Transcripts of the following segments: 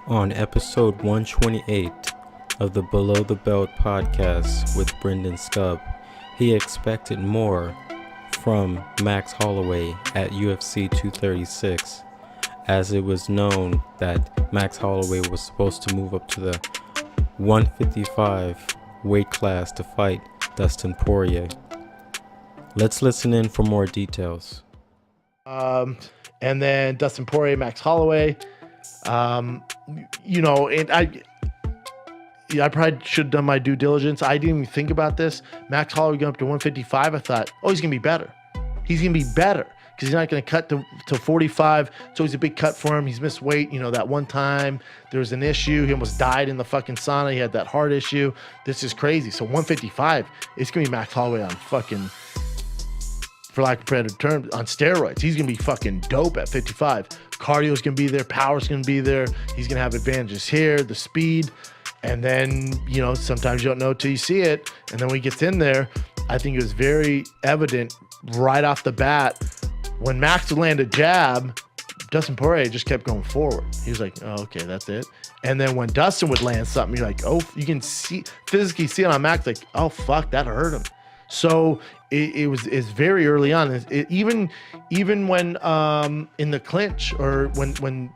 On episode 128 of the Below the Belt podcast with Brendan Schaub, he expected more from Max Holloway at UFC 236, as it was known that Max Holloway was supposed to move up to the 155 weight class to fight Dustin Poirier. Let's listen in for more details. And then Dustin Poirier, Max Holloway. And I probably should have done my due diligence. I didn't even think about this. Max Holloway going up to 155. I thought, he's going to be better. He's going to be better because he's not going to cut to 45. It's always a big cut for him. He's missed weight. That one time there was an issue. He almost died in the fucking sauna. He had that heart issue. This is crazy. So 155, it's going to be Max Holloway on fucking, for lack of a better term, on steroids. He's going to be fucking dope at 55. Cardio's going to be there. Power's going to be there. He's going to have advantages here, the speed. And then, sometimes you don't know till you see it. And then when he gets in there, I think it was very evident right off the bat. When Max would land a jab, Dustin Poirier just kept going forward. He was like, oh, okay, that's it. And then when Dustin would land something, you're like, you can physically see it on Max, like, oh, fuck, that hurt him. So it's very early on. Even when in the clinch, or when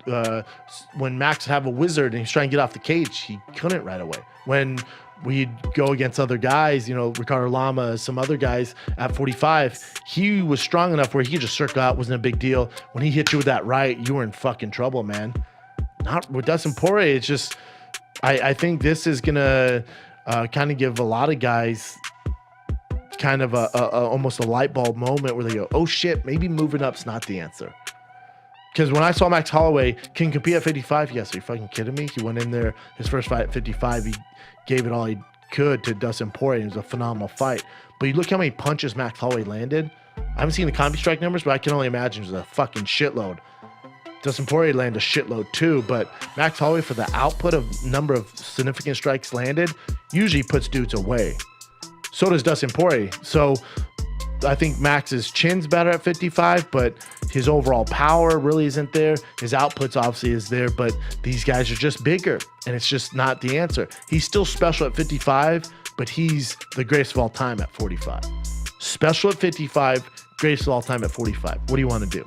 Max have a wizard and he's trying to get off the cage, he couldn't right away. When we'd go against other guys, Ricardo Lama, some other guys at 45, he was strong enough where he could just circle out, wasn't a big deal. When he hit you with that right, you were in fucking trouble, man. Not with Dustin Poirier. It's just, I think this is gonna kind of give a lot of guys kind of a almost a light bulb moment where they go, oh shit, maybe moving up's not the answer. Because when I saw Max Holloway can compete at 55, yes, are you fucking kidding me? He went in there, his first fight at 55, he gave it all he could to Dustin Poirier. It was a phenomenal fight. But you look how many punches Max Holloway landed. I haven't seen the combi strike numbers, but I can only imagine it was a fucking shitload. Dustin Poirier landed a shitload too, but Max Holloway, for the output of number of significant strikes landed, usually puts dudes away. So does Dustin Poirier. So I think Max's chin's better at 55, but his overall power really isn't there. His outputs obviously is there, but these guys are just bigger, and it's just not the answer. He's still special at 55, but he's the greatest of all time at 45. Special at 55, greatest of all time at 45. What do you want to do?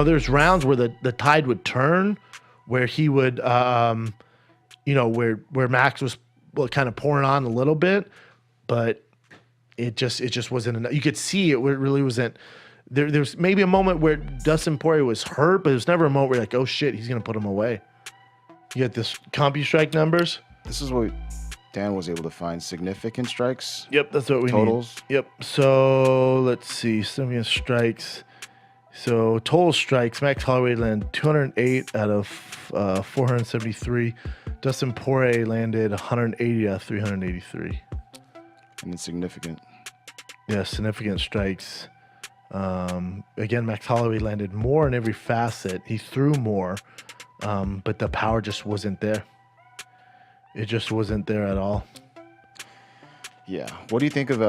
There's rounds where the tide would turn, where he would, where Max was kind of pouring on a little bit, but it just wasn't enough. You could see it really wasn't there. There's maybe a moment where Dustin Poirier was hurt, but it was never a moment where you're like, oh shit, he's gonna put him away. You get this CompuStrike numbers. This is what Dan was able to find significant strikes. Yep, that's what we totals. Need. Yep. So let's see, significant strikes. So total strikes, Max Holloway landed 208 out of 473. Dustin Poirier landed 180 out of 383. And it's significant. Yeah, significant strikes. Again, Max Holloway landed more in every facet. He threw more, but the power just wasn't there. It just wasn't there at all. Yeah. What do you think of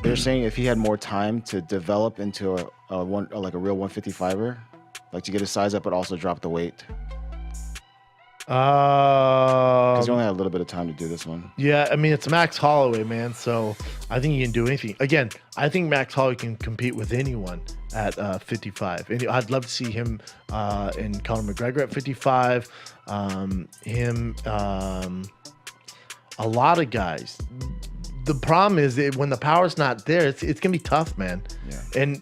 they're saying if he had more time to develop into a real 155er, like to get his size up but also drop the weight? Because he only had a little bit of time to do this one. Yeah, I mean, it's Max Holloway, man, so I think he can do anything. Again, I think Max Holloway can compete with anyone at 55. And I'd love to see him and Conor McGregor at 55. A lot of guys. The problem is when the power's not there, it's going to be tough, man. Yeah. And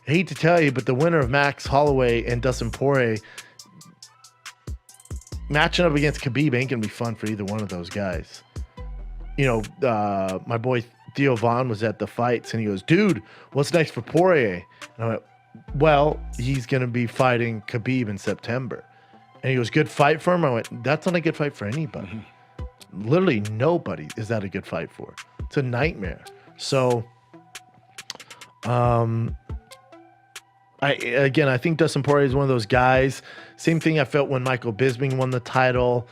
I hate to tell you, but the winner of Max Holloway and Dustin Poirier, matching up against Khabib ain't gonna be fun for either one of those guys. My boy Theo Vaughn was at the fights and he goes, dude, what's next for Poirier? And I went, well, he's gonna be fighting Khabib in September. And he goes, good fight for him? I went, that's not a good fight for anybody. Mm-hmm. Literally nobody is that a good fight for. It's a nightmare. So I think Dustin Poirier is one of those guys. Same thing I felt when Michael Bisping won the title.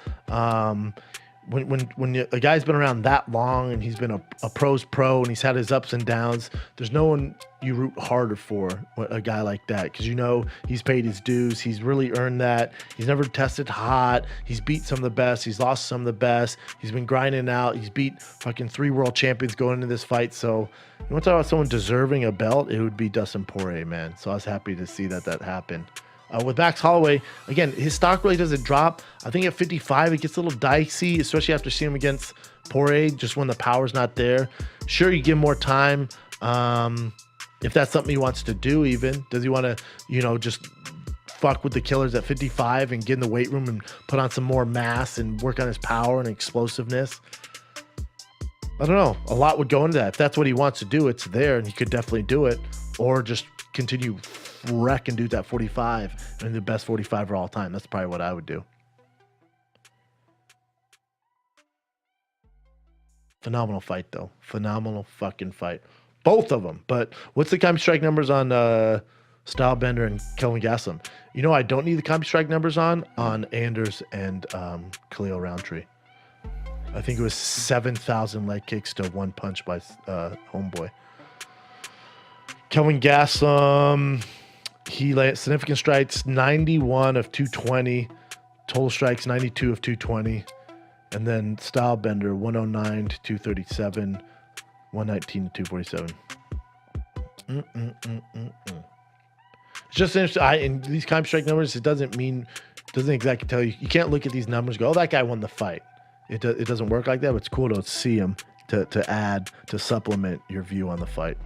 when a guy's been around that long and he's been a pro's pro and he's had his ups and downs, there's no one you root harder for a guy like that, because you know he's paid his dues. He's really earned that. He's never tested hot. He's beat some of the best. He's lost some of the best. He's been grinding out. He's beat fucking 3 world champions going into this fight. So you want to talk about someone deserving a belt? It would be Dustin Poirier, man. So I was happy to see that happened. With Max Holloway, again, his stock really doesn't drop. I think at 55, it gets a little dicey, especially after seeing him against Poirier, just when the power's not there. Sure, you give him more time. If that's something he wants to do, even. Does he want to, just fuck with the killers at 55 and get in the weight room and put on some more mass and work on his power and explosiveness? I don't know. A lot would go into that. If that's what he wants to do, it's there, and he could definitely do it. Or just continue wrecking dudes at 45 and the best 45 of all time. That's probably what I would do. Phenomenal fight, though. Phenomenal fucking fight. Both of them. But what's the combi strike numbers on Stylebender and Kelvin Gastelum? I don't need the combi strike numbers on Anders and Khalil Roundtree. I think it was 7,000 leg kicks to 1 punch by Homeboy. Kelvin Gastelum, he lay significant strikes, 91 of 220. Total strikes, 92 of 220. And then Stylebender, 109 to 237. 119 to 247. It's just interesting. In these combi strike numbers, it doesn't exactly tell you. You can't look at these numbers and go, oh, that guy won the fight. It doesn't work like that, but it's cool to see them to add, to supplement your view on the fight.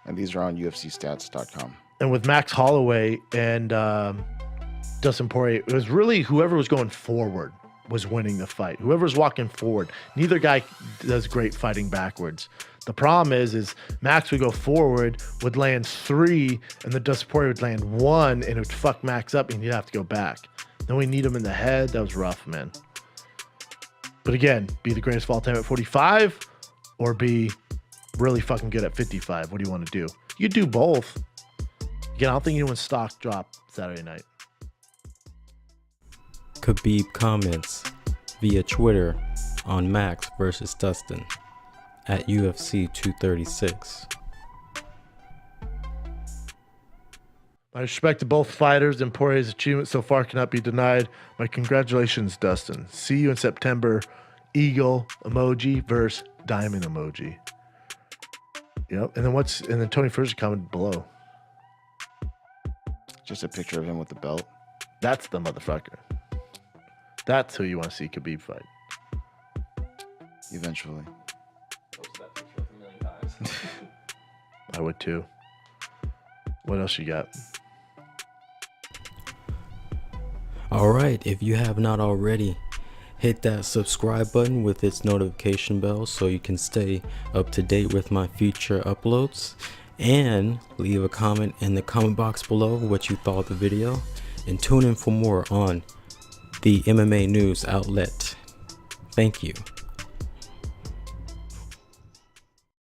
And these are on UFCstats.com. And with Max Holloway and Dustin Poirier, it was really whoever was going forward was winning the fight. Whoever's walking forward. Neither guy does great fighting backwards. The problem is Max would go forward, would land 3, and the Dustin Poirier would land 1, and it would fuck Max up, and you'd have to go back. Then we need him in the head. That was rough, man. But again, be the greatest of all time at 45, or be really fucking good at 55. What do you want to do? You do both. Again, I don't think anyone's stock dropped Saturday night. Khabib comments via Twitter on Max versus Dustin at UFC 236. My respect to both fighters, and Poirier's achievement so far cannot be denied. My congratulations, Dustin. See you in September. Eagle emoji versus diamond emoji. Yep. And then Tony Ferguson commented below. Just a picture of him with the belt. That's the motherfucker. That's who you want to see Khabib fight. Eventually. I would too. What else you got? All right, if you have not already, hit that subscribe button with its notification bell so you can stay up to date with my future uploads, and leave a comment in the comment box below what you thought of the video, and tune in for more on the MMA news outlet. Thank you.